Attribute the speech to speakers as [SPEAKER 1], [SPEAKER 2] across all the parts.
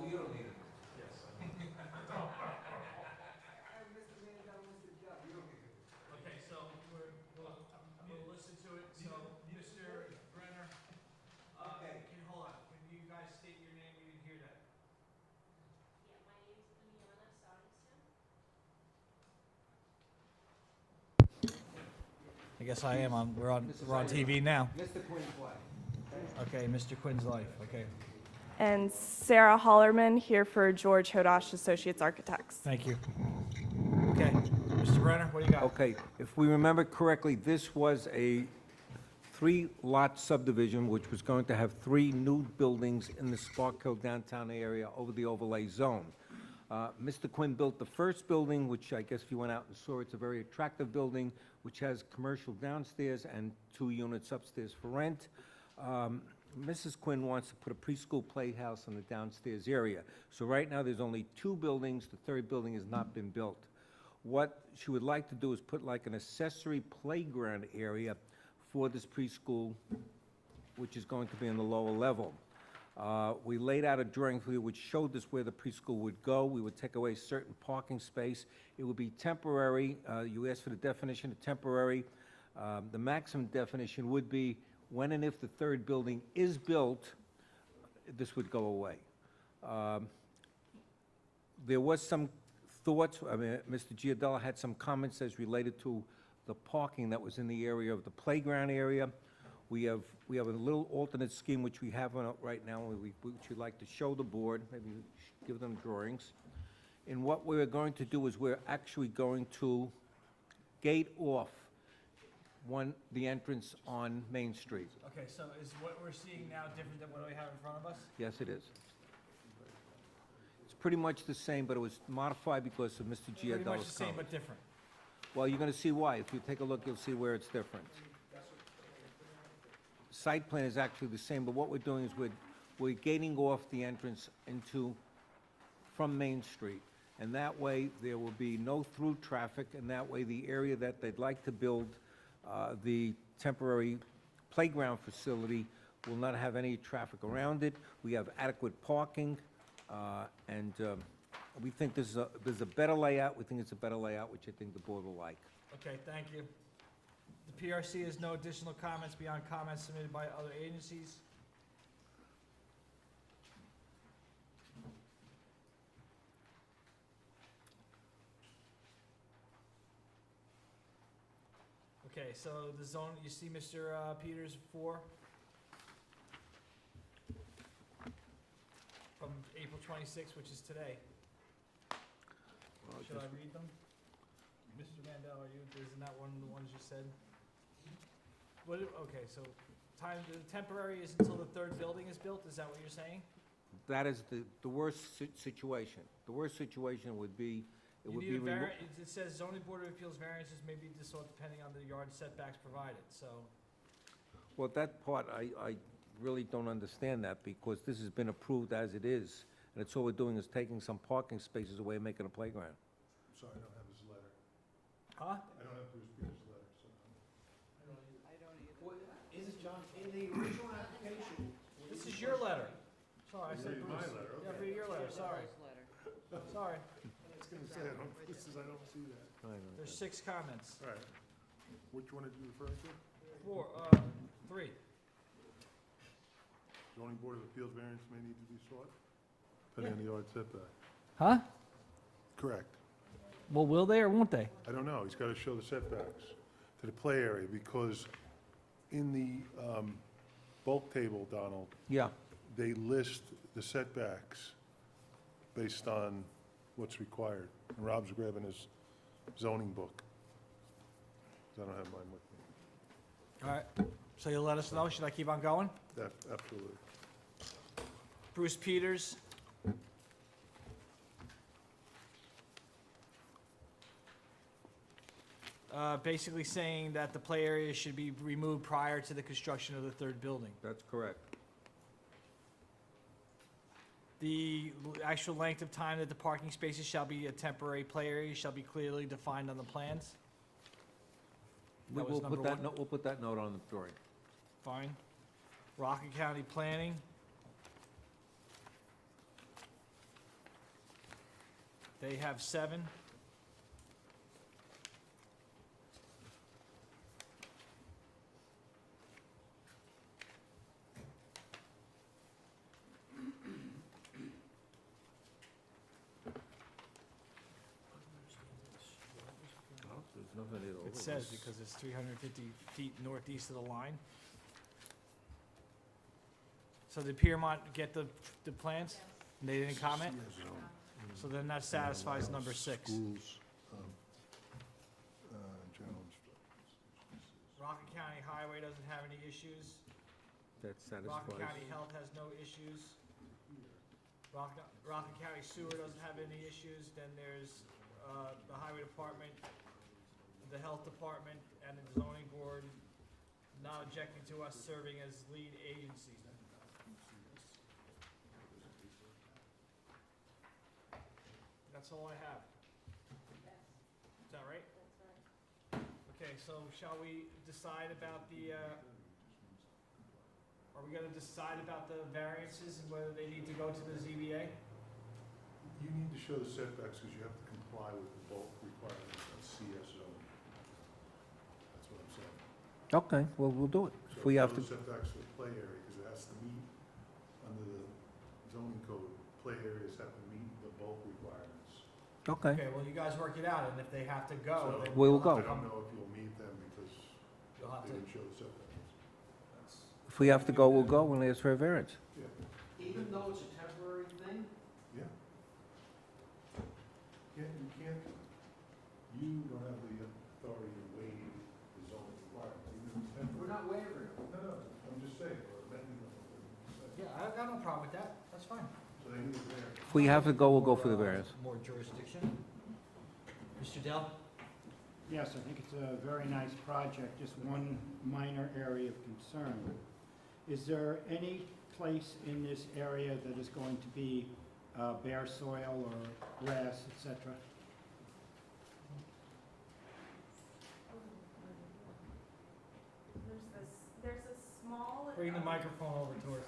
[SPEAKER 1] Oh, you don't need it.
[SPEAKER 2] Yes. Okay, so I'm gonna listen to it, so, Mr. Brenner,
[SPEAKER 1] Okay.
[SPEAKER 2] hold on, can you guys state your name, we didn't hear that?
[SPEAKER 3] Yeah, my name is Ileana Sorensen.
[SPEAKER 2] I guess I am on, we're on
[SPEAKER 1] Mrs.
[SPEAKER 2] TV now.
[SPEAKER 1] Mr. Quinn's wife.
[SPEAKER 2] Okay, Mr. Quinn's life, okay.
[SPEAKER 4] And Sarah Hollerman here for George Hodash Associates Architects.
[SPEAKER 2] Thank you. Okay, Mr. Brenner, what do you got?
[SPEAKER 1] Okay, if we remember correctly, this was a three-lot subdivision which was going to have three new buildings in the Sparkill downtown area over the overlay zone. Mr. Quinn built the first building, which I guess if you went out and saw, it's a very attractive building, which has commercial downstairs and 2 units upstairs for rent. Mrs. Quinn wants to put a preschool playhouse in the downstairs area. So right now, there's only 2 buildings. The third building has not been built. What she would like to do is put like an accessory playground area for this preschool, which is going to be on the lower level. We laid out a drawing for you which showed us where the preschool would go. We would take away certain parking space. It would be temporary. You asked for the definition of temporary. The maximum definition would be when and if the third building is built, this would go away. There was some thoughts, I mean, Mr. Giardello had some comments as related to the parking that was in the area of the playground area. We have a little alternate scheme which we have on it right now, which we'd like to show the board, maybe give them drawings. And what we're going to do is we're actually going to gate off the entrance on Main Street.
[SPEAKER 2] Okay, so is what we're seeing now different than what we have in front of us?
[SPEAKER 1] Yes, it is. It's pretty much the same, but it was modified because of Mr. Giardello's
[SPEAKER 2] Pretty much
[SPEAKER 1] comments.
[SPEAKER 2] the same, but different.
[SPEAKER 1] Well, you're gonna see why. If you take a look, you'll see where it's different. Site plan is actually the same, but what we're doing is we're gating off the entrance from Main Street. And that way, there will be no through traffic, and that way, the area that they'd like to build, the temporary playground facility, will not have any traffic around it. We have adequate parking, and we think there's a better layout. We think it's a better layout, which I think the board will like.
[SPEAKER 2] Okay, thank you. The PRC has no additional comments beyond comments submitted by other agencies. Okay, so the zone, you see Mr. Peters 4? From April 26th, which is today. Should I read them? Mr. Mandel, isn't that one of the ones you said? Okay, so the temporary is until the third building is built, is that what you're saying?
[SPEAKER 1] That is the worst situation. The worst situation would be, it would be.
[SPEAKER 2] It says zoning board of appeals variances may be sought depending on the yard setbacks provided, so.
[SPEAKER 1] Well, that part, I really don't understand that, because this has been approved as it is, and it's all we're doing is taking some parking spaces away and making a playground.
[SPEAKER 5] Sorry, I don't have his letter.
[SPEAKER 2] Huh?
[SPEAKER 5] I don't have Bruce Peters' letter, so.
[SPEAKER 6] Is it, John, in the original application?
[SPEAKER 2] This is your letter. Sorry, I said
[SPEAKER 5] Read
[SPEAKER 2] Bruce.
[SPEAKER 5] my letter,
[SPEAKER 2] Yeah,
[SPEAKER 5] okay.
[SPEAKER 2] read your letter, sorry. Sorry.
[SPEAKER 5] I was gonna say, this is, I don't see that.
[SPEAKER 2] There's 6 comments.
[SPEAKER 5] All right. Which one are you referring to?
[SPEAKER 2] 3.
[SPEAKER 5] Zoning Board of Appeals variance may need to be sought, depending on the yard setback.
[SPEAKER 2] Huh?
[SPEAKER 5] Correct.
[SPEAKER 2] Well, will they or won't they?
[SPEAKER 5] I don't know, he's gotta show the setbacks to the play area, because in the bulk table, Donald,
[SPEAKER 1] Yeah,
[SPEAKER 5] they list the setbacks based on what's required. And Rob's grabbing his zoning book, 'cause I don't have mine with me.
[SPEAKER 2] All right. So you'll let us know. Should I keep on going?
[SPEAKER 5] Absolutely.
[SPEAKER 2] Bruce Peters. Basically saying that the play area should be removed prior to the construction of the third building.
[SPEAKER 1] that's correct.
[SPEAKER 2] The actual length of time that the parking spaces shall be a temporary play area shall be clearly defined on the plans. That was
[SPEAKER 1] We'll
[SPEAKER 2] number
[SPEAKER 1] put that
[SPEAKER 2] one.
[SPEAKER 1] note, we'll put that note on the drawing.
[SPEAKER 2] Fine. Rockland County Planning. They have 7. It says because it's 350 feet northeast of the line. So did Piermont get the plans? And they didn't comment? So then that satisfies number 6.
[SPEAKER 5] Schools, general
[SPEAKER 2] Rockland County Highway doesn't have any issues.
[SPEAKER 1] That
[SPEAKER 2] Rockland
[SPEAKER 1] satisfies.
[SPEAKER 2] County Health has no issues. Rockland County Sewer doesn't have any issues. Then there's the Highway Department, the Health Department, and the Zoning Board not objecting to us serving as lead agencies. That's all I have. Is that right? Okay, so shall we decide about the, are we gonna decide about the variances and whether they need to go to the ZBA?
[SPEAKER 5] You need to show the setbacks because you have to comply with the bulk requirements of CS zoning. That's what I'm saying.
[SPEAKER 1] Okay, well, we'll do it.
[SPEAKER 5] So
[SPEAKER 1] If we have
[SPEAKER 5] show
[SPEAKER 1] to,
[SPEAKER 5] the setbacks for the play area because it has to meet, under the zoning code, play areas have to meet the bulk requirements.
[SPEAKER 1] okay.
[SPEAKER 2] Okay, well, you guys work it out, and if they have to go,
[SPEAKER 5] So-
[SPEAKER 2] then.
[SPEAKER 1] We'll
[SPEAKER 2] you'll
[SPEAKER 1] go.
[SPEAKER 2] have to
[SPEAKER 5] I don't
[SPEAKER 2] come-
[SPEAKER 5] know if you'll meet them because
[SPEAKER 2] You'll have
[SPEAKER 5] they
[SPEAKER 2] to,
[SPEAKER 5] didn't show the setbacks.
[SPEAKER 1] If we have to go, we'll go and ask for a variance.
[SPEAKER 5] Yeah,
[SPEAKER 6] Even though it's a temporary thing?
[SPEAKER 5] yeah. You don't have the authority to waive the zoning requirements. Even if it's temporary.
[SPEAKER 6] We're not waiving it.
[SPEAKER 5] No, I'm just saying, we're amending them.
[SPEAKER 2] yeah, I got no problem with that, that's fine.
[SPEAKER 5] So they need a variance.
[SPEAKER 1] If we have to go, we'll go for the variance.
[SPEAKER 7] More jurisdiction. Mr. Dell?
[SPEAKER 6] Yes, I think it's a very nice project, just one minor area of concern. Is there any place in this area that is going to be bare soil or grass, et cetera?
[SPEAKER 4] There's a small.
[SPEAKER 2] Bring the microphone over to us.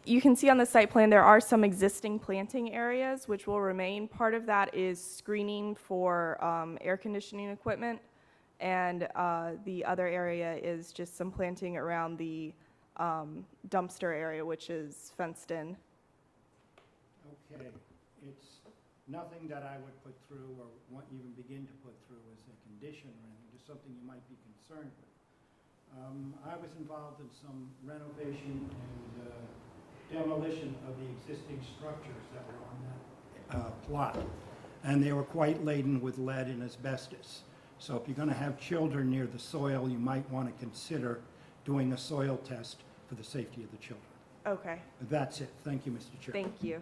[SPEAKER 4] You can see on the site plan, there are some existing planting areas which will remain. Part of that is screening for air conditioning equipment. And the other area is just some planting around the dumpster area, which is fenced in.
[SPEAKER 6] Okay, it's nothing that I would put through or want even begin to put through as a condition or anything, just something you might be concerned with. I was involved in some renovation and demolition of the existing structures that were on that plot, and they were quite laden with lead and asbestos. So if you're going to have children near the soil, you might want to consider doing a soil test for the safety of the children.
[SPEAKER 4] Okay,
[SPEAKER 6] That's it. Thank you, Mr. Chair.
[SPEAKER 4] thank you.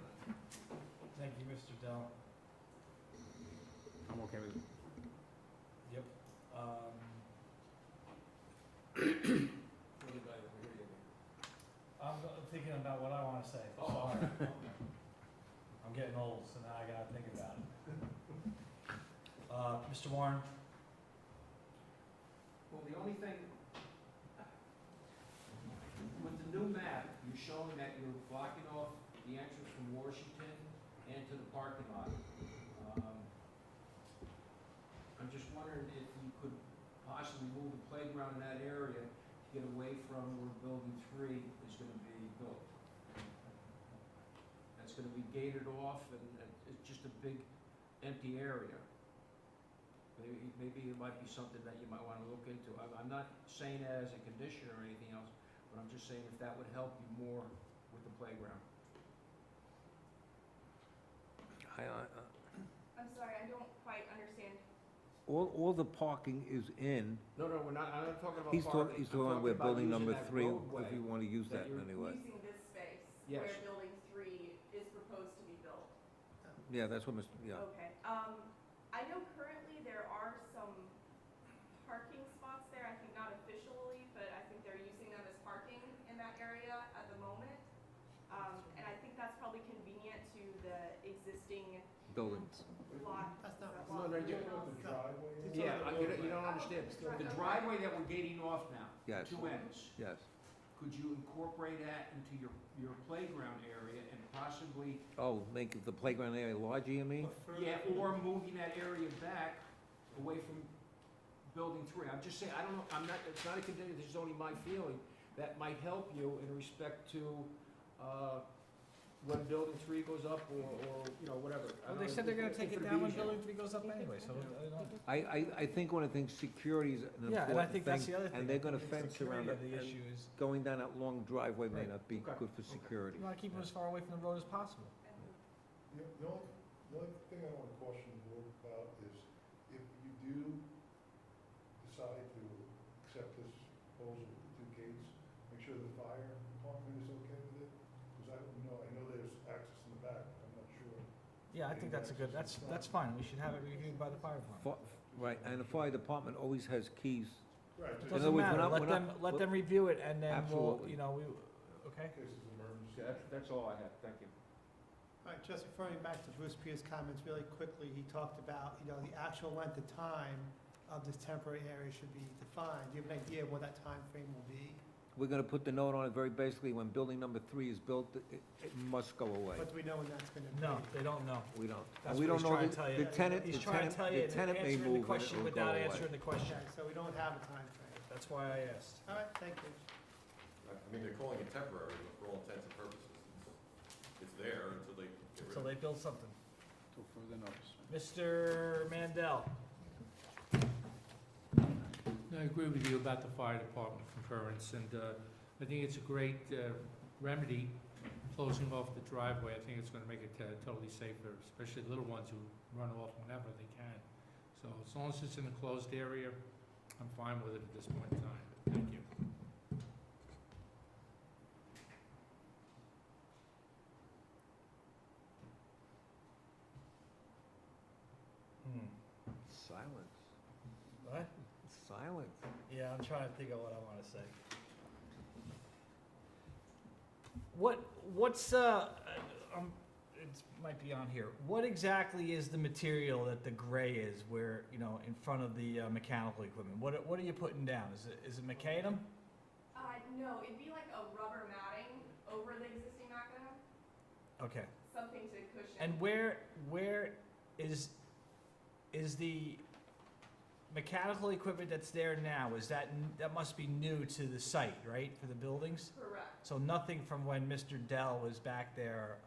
[SPEAKER 2] Thank you, Mr. Dell.
[SPEAKER 1] I'm okay with it.
[SPEAKER 2] Yep. I'm thinking about what I want to say. Sorry. I'm getting old, so now I gotta think about it. Mr. Warren?
[SPEAKER 6] Well, the only thing, with the new map, you're showing that you're blocking off the entrance from Washington and to the parking lot. I'm just wondering if you could possibly move the playground in that area to get away from where Building 3 is gonna be built. That's gonna be gated off and it's just a big empty area. Maybe it might be something that you might want to look into. I'm not saying that as a condition or anything else, but I'm just saying if that would help you more with the playground.
[SPEAKER 4] I'm sorry, I don't quite understand.
[SPEAKER 1] All the parking is in.
[SPEAKER 6] No, I'm not talking about
[SPEAKER 1] He's talking,
[SPEAKER 6] parking.
[SPEAKER 1] he's
[SPEAKER 6] I'm
[SPEAKER 1] talking about building
[SPEAKER 6] using
[SPEAKER 1] number
[SPEAKER 6] that
[SPEAKER 1] 3,
[SPEAKER 6] roadway
[SPEAKER 1] if you want to use
[SPEAKER 6] that
[SPEAKER 1] that in
[SPEAKER 6] you're
[SPEAKER 1] any way.
[SPEAKER 4] Using this space
[SPEAKER 6] Yes.
[SPEAKER 4] where building 3 is proposed to be built.
[SPEAKER 1] Yeah, that's what Mr., yeah.
[SPEAKER 4] Okay, I know currently there are some parking spots there, I think not officially, but I think they're using them as parking in that area at the moment. And I think that's probably convenient to the existing
[SPEAKER 1] Building.
[SPEAKER 4] lot.
[SPEAKER 6] No, yeah, you don't understand. The driveway that we're gating off now,
[SPEAKER 1] Yes,
[SPEAKER 6] two ends,
[SPEAKER 1] yes.
[SPEAKER 8] could you incorporate that into your playground area and possibly,
[SPEAKER 1] Oh, make the playground area larger, you mean?
[SPEAKER 8] yeah, or moving that area back away from building 3? I'm just saying, I don't know, it's not a condition, this is only my feeling, that might help you in respect to, when building 3 goes up, or, you know, whatever. I
[SPEAKER 2] Well,
[SPEAKER 8] don't
[SPEAKER 2] they
[SPEAKER 8] know,
[SPEAKER 2] said they're gonna
[SPEAKER 8] if
[SPEAKER 2] take
[SPEAKER 8] it
[SPEAKER 2] it down when
[SPEAKER 8] be easier.
[SPEAKER 2] building 3 goes up anyway, so I don't.
[SPEAKER 1] I think one of the things, security is an
[SPEAKER 2] Yeah, and I think
[SPEAKER 1] important
[SPEAKER 2] that's
[SPEAKER 1] thing,
[SPEAKER 2] the other thing.
[SPEAKER 1] and they're
[SPEAKER 2] I think
[SPEAKER 1] gonna
[SPEAKER 2] it's
[SPEAKER 1] fence
[SPEAKER 2] security
[SPEAKER 1] around it.
[SPEAKER 2] of The
[SPEAKER 1] and
[SPEAKER 2] issue is,
[SPEAKER 1] Going down that long driveway may
[SPEAKER 2] Right.
[SPEAKER 1] not be
[SPEAKER 8] Okay.
[SPEAKER 1] good for security.
[SPEAKER 2] you wanna keep them as far away from the road as possible.
[SPEAKER 5] The only thing I want to caution the board about is if you do decide to accept this proposal with the 2 gates, make sure the fire department is okay with it, because I know there's access in the back, I'm not sure.
[SPEAKER 2] Yeah, I think that's a good, that's fine, we should have it reviewed by the fire department.
[SPEAKER 1] Right, and the fire department always has keys.
[SPEAKER 5] Right,
[SPEAKER 2] It
[SPEAKER 1] In
[SPEAKER 2] doesn't
[SPEAKER 1] other words, we're
[SPEAKER 2] matter,
[SPEAKER 1] not-
[SPEAKER 2] let
[SPEAKER 1] we're
[SPEAKER 2] them,
[SPEAKER 1] not-
[SPEAKER 2] let them review it, and then we'll,
[SPEAKER 1] Absolutely.
[SPEAKER 2] you know, okay?
[SPEAKER 5] in case of emergency.
[SPEAKER 8] Okay, that's all I have, thank you.
[SPEAKER 9] All right, just referring back to Bruce Pierce's comments really quickly, he talked about, the actual length of time of this temporary area should be defined. Do you have an idea of what that time frame will be?
[SPEAKER 1] We're gonna put the note on it very basically, when building number 3 is built, it must go away.
[SPEAKER 9] What do we know when that's gonna be?
[SPEAKER 2] No, they don't know.
[SPEAKER 1] We don't.
[SPEAKER 2] That's
[SPEAKER 1] And we
[SPEAKER 2] what
[SPEAKER 1] don't
[SPEAKER 2] he's
[SPEAKER 1] know
[SPEAKER 2] trying to tell you.
[SPEAKER 1] the tenant,
[SPEAKER 2] He's
[SPEAKER 1] the
[SPEAKER 2] trying to
[SPEAKER 1] tenant,
[SPEAKER 2] tell
[SPEAKER 1] the
[SPEAKER 2] you, and
[SPEAKER 1] tenant may
[SPEAKER 2] answering the
[SPEAKER 1] move and
[SPEAKER 2] question
[SPEAKER 1] it'll go
[SPEAKER 2] without
[SPEAKER 1] away.
[SPEAKER 2] answering the question.
[SPEAKER 9] Okay, so we don't have a time frame.
[SPEAKER 2] That's why I asked.
[SPEAKER 9] All right, thank you.
[SPEAKER 10] I mean, they're calling it temporary, but for all intents and purposes, it's there until they get rid
[SPEAKER 2] So
[SPEAKER 10] of
[SPEAKER 2] they
[SPEAKER 10] it.
[SPEAKER 2] build something.
[SPEAKER 11] Till further notice.
[SPEAKER 2] Mr. Mandel?
[SPEAKER 12] I agree with you about the fire department concurrence, and I think it's a great remedy, closing off the driveway. I think it's gonna make it totally safer, especially little ones who run off whenever they can. So as long as it's in a closed area, I'm fine with it at this point in time. Thank you.
[SPEAKER 1] Silence,
[SPEAKER 2] What?
[SPEAKER 1] silence.
[SPEAKER 2] Yeah, I'm trying to think of what I wanna say. What's, it might be on here. What exactly is the material that the gray is where, in front of the mechanical equipment? What are you putting down? Is it macadam?
[SPEAKER 4] No, it'd be like a rubber matting over the existing macadam,
[SPEAKER 2] Okay.
[SPEAKER 4] something to cushion.
[SPEAKER 2] And where is the mechanical equipment that's there now, that must be new to the site, right, for the buildings?
[SPEAKER 4] Correct.
[SPEAKER 2] So nothing from when Mr. Dell was back there,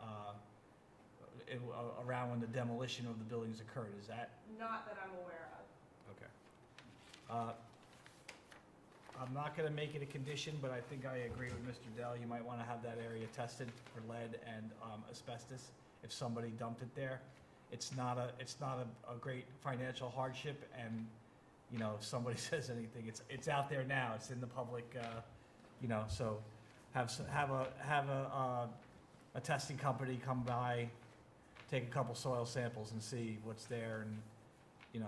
[SPEAKER 2] around when the demolition of the buildings occurred, is that?
[SPEAKER 4] Not that I'm aware of.
[SPEAKER 2] Okay. I'm not gonna make it a condition, but I think I agree with Mr. Dell, you might wanna have that area tested for lead and, asbestos, if somebody dumped it there. It's not a great financial hardship, and, if somebody says anything, it's out there now, it's in the public, so have a testing company come by, take a couple soil samples and see what's there, and,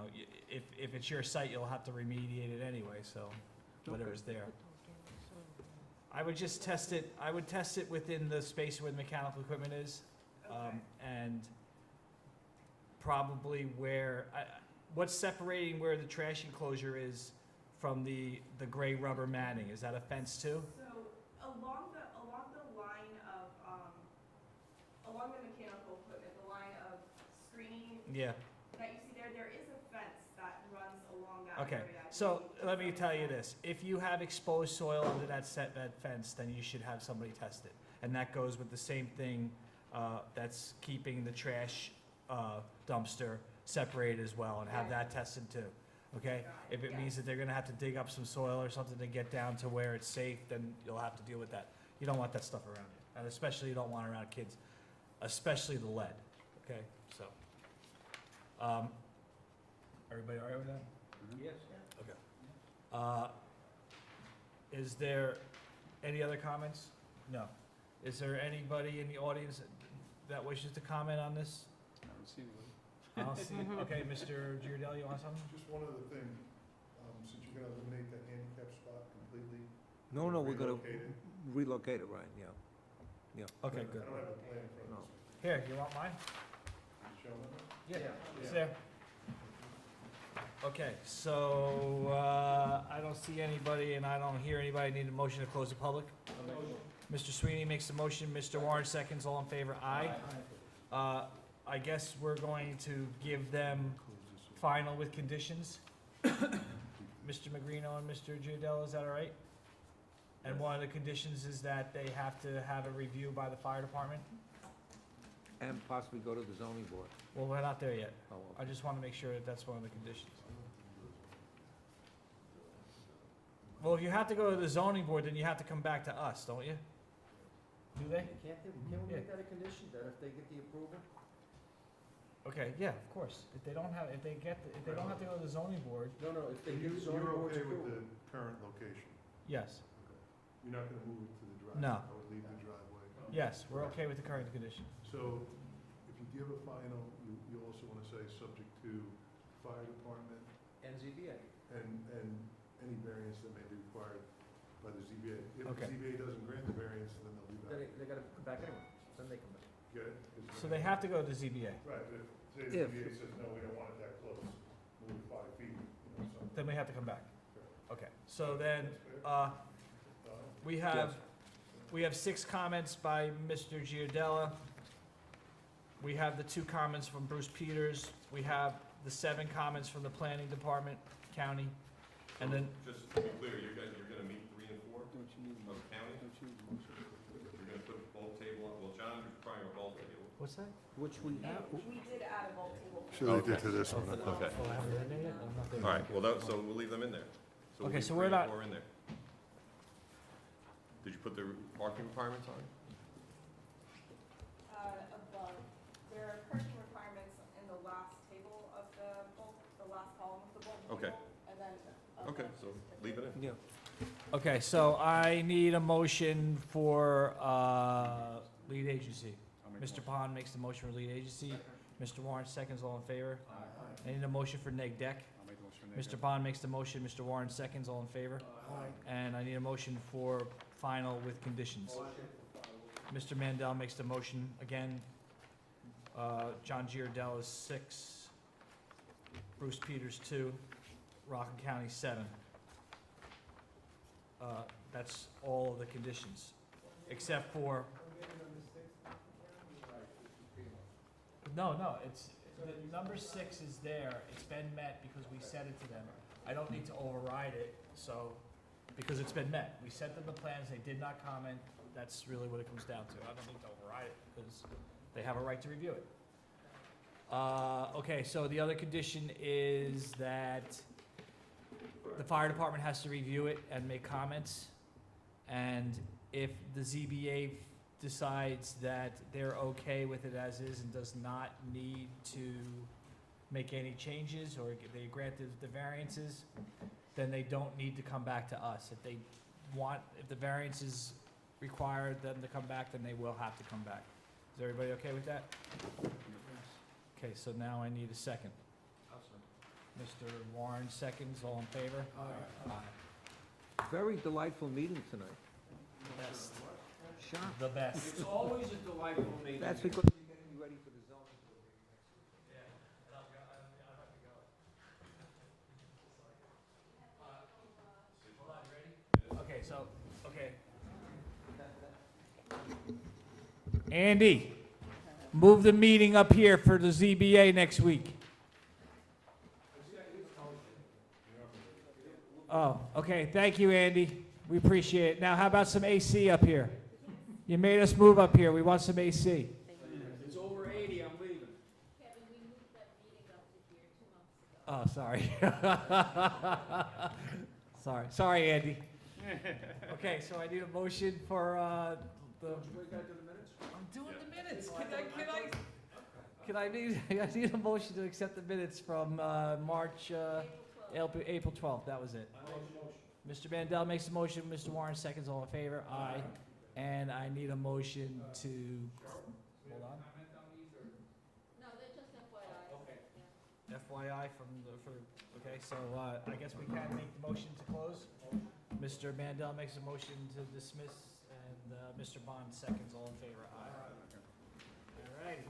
[SPEAKER 2] if it's your site, you'll have to remediate it anyway, so, whatever's there. I would just test it, within the space where the mechanical equipment is, and probably what's separating where the trash enclosure is from the gray rubber matting, is that a fence too?
[SPEAKER 4] So along the line of, along the mechanical equipment, the line of screening
[SPEAKER 2] Yeah.
[SPEAKER 4] that you see there is a fence that runs along that
[SPEAKER 2] Okay,
[SPEAKER 4] area.
[SPEAKER 2] so let me tell you this, if you have exposed soil under that fence, then you should have somebody test it. And that goes with the same thing, that's keeping the trash, dumpster separated as well, and have that tested too, okay? If it means that they're gonna have to dig up some soil or something to get down to where it's safe, then you'll have to deal with that. You don't want that stuff around you, and especially you don't want it around kids, especially the lead, okay, so. Everybody all right with that?
[SPEAKER 8] Yes.
[SPEAKER 2] Is there any other comments? No. Is there anybody in the audience that wishes to comment on this?
[SPEAKER 11] I haven't seen anybody.
[SPEAKER 2] I don't see, okay, Mr. Giardelli, you want something?
[SPEAKER 5] Just one other thing, since you're gonna eliminate that handicap spot completely.
[SPEAKER 1] No, we're gonna
[SPEAKER 5] relocate it.
[SPEAKER 1] relocate it, right, yeah.
[SPEAKER 2] Okay,
[SPEAKER 5] I
[SPEAKER 2] good.
[SPEAKER 5] don't have a plan for
[SPEAKER 1] No.
[SPEAKER 5] this.
[SPEAKER 2] Here, you want mine?
[SPEAKER 5] Show them?
[SPEAKER 2] Yeah, it's
[SPEAKER 5] Yeah.
[SPEAKER 2] there. Okay, so, I don't see anybody and I don't hear anybody need a motion to close the public. Mr. Sweeney makes the motion, Mr. Warren seconds, all in favor, aye. I guess we're going to give them final with conditions. Mr. Magrino and Mr. Giudello, is that all right? And one of the conditions is that they have to have a review by the fire department?
[SPEAKER 1] And possibly go to the zoning board.
[SPEAKER 2] Well, we're not there yet.
[SPEAKER 1] Oh,
[SPEAKER 2] I just want to make sure that that's one of the conditions. Well, if you have to go to the zoning board, then you have to come back to us, don't you? Do they?
[SPEAKER 7] Can't we make that a condition, that if they get the approval?
[SPEAKER 2] Okay, yeah, of course. If they don't have, if they don't have to go to the zoning board,
[SPEAKER 7] No, if they get the zoning
[SPEAKER 5] You're
[SPEAKER 7] board's
[SPEAKER 5] okay with
[SPEAKER 7] approval.
[SPEAKER 5] the current location?
[SPEAKER 2] yes,
[SPEAKER 5] You're not gonna move it to the driveway?
[SPEAKER 2] No.
[SPEAKER 5] I would leave the driveway.
[SPEAKER 2] yes, we're okay with the current condition.
[SPEAKER 5] So if you give a final, you also wanna say subject to fire department
[SPEAKER 7] And ZBA.
[SPEAKER 5] and any variance that may be required by the ZBA. If the
[SPEAKER 2] Okay.
[SPEAKER 5] ZBA doesn't grant the variance, then they'll be back.
[SPEAKER 7] They gotta come back anyway, then they come back.
[SPEAKER 5] Get it?
[SPEAKER 2] So they have to go to the ZBA.
[SPEAKER 5] Right, but if
[SPEAKER 1] If-
[SPEAKER 5] the ZBA says, no, we don't want it that close, move it 5 feet, something.
[SPEAKER 2] Then we have to come back. Okay, so then,
[SPEAKER 5] That's fair.
[SPEAKER 2] we have 6 comments by Mr. Giardella. We have the 2 comments from Bruce Peters. We have the 7 comments from the planning department, county, and then,
[SPEAKER 10] Just to be clear, you're gonna meet 3 and 4
[SPEAKER 11] Don't you need,
[SPEAKER 10] of county?
[SPEAKER 11] don't you need a motion?
[SPEAKER 10] You're gonna put a bulk table on, well, John was trying a bulk table.
[SPEAKER 2] what's that?
[SPEAKER 1] Which we have.
[SPEAKER 4] We did add a bulk table.
[SPEAKER 5] Sure they did to this one.
[SPEAKER 10] Okay.
[SPEAKER 2] Oh, I haven't read it yet? I'm not there
[SPEAKER 10] All
[SPEAKER 2] yet.
[SPEAKER 10] right, well, that, so we'll leave them in there. So we'll
[SPEAKER 2] Okay,
[SPEAKER 10] leave
[SPEAKER 2] so
[SPEAKER 10] 3
[SPEAKER 2] we're
[SPEAKER 10] and
[SPEAKER 2] not-
[SPEAKER 10] 4 in there. Did you put the parking requirements on?
[SPEAKER 4] Above, there are parking requirements in the last table of the bulk, the last column of the bulk
[SPEAKER 10] Okay.
[SPEAKER 4] table, and then.
[SPEAKER 10] Okay, so leave it in.
[SPEAKER 1] Yeah.
[SPEAKER 2] Okay, so I need a motion for, lead agency.
[SPEAKER 11] I'll make a
[SPEAKER 2] Mr.
[SPEAKER 11] motion.
[SPEAKER 2] Pond makes the motion for lead agency. Mr. Warren seconds, all in favor? I need a motion for neg deck.
[SPEAKER 11] I'll make a motion. for
[SPEAKER 2] Mr. Bond makes the motion, Mr. Warren seconds, all in favor? And I need a motion for final with conditions. Mr. Mandel makes the motion again. John Giardella is 6. Bruce Peters 2. Rockland County 7. That's all of the conditions, except for. No, it's, the number 6 is there, it's been met because we said it to them. I don't need to override it, so, because it's been met. We sent them the plans, they did not comment, that's really what it comes down to. I don't need to override it, because they have a right to review it. Okay, so the other condition is that the fire department has to review it and make comments. And if the ZBA decides that they're okay with it as is and does not need to make any changes, or they grant the variances, then they don't need to come back to us. If they want, if the variance is required them to come back, then they will have to come back. Is everybody okay with that? Okay, so now I need a second. Mr. Warren seconds, all in favor? Aye.
[SPEAKER 1] Very delightful meeting tonight.
[SPEAKER 2] Best.
[SPEAKER 1] Sure.
[SPEAKER 2] The best.
[SPEAKER 8] It's always a delightful meeting.
[SPEAKER 1] That's because you're getting me ready for the zoning board.
[SPEAKER 2] Yeah, and I'll have to go. Hold on, you ready? Okay, so, okay. Andy, move the meeting up here for the ZBA next week. Oh, okay, thank you, Andy. We appreciate it. Now, how about some AC up here? You made us move up here. We want some AC.
[SPEAKER 8] It's over 80, I'm leaving.
[SPEAKER 3] Kevin, we moved that meeting up to here 2 months ago.
[SPEAKER 2] Oh, sorry. Sorry, Andy. Okay, so I need a motion for, the,
[SPEAKER 8] We gotta do the minutes?
[SPEAKER 2] I'm doing the minutes. I need a motion to accept the minutes from, March, April 12th. That was it. Mr. Mandel makes a motion, Mr. Warren seconds, all in favor? Aye. And I need a motion to, hold on.
[SPEAKER 3] No, they're just FYI.
[SPEAKER 2] Okay.
[SPEAKER 3] Yeah.
[SPEAKER 2] FYI okay, so, I guess we can make the motion to close. Mr. Mandel makes a motion to dismiss, and, Mr. Bond seconds, all in favor? Aye. All righty.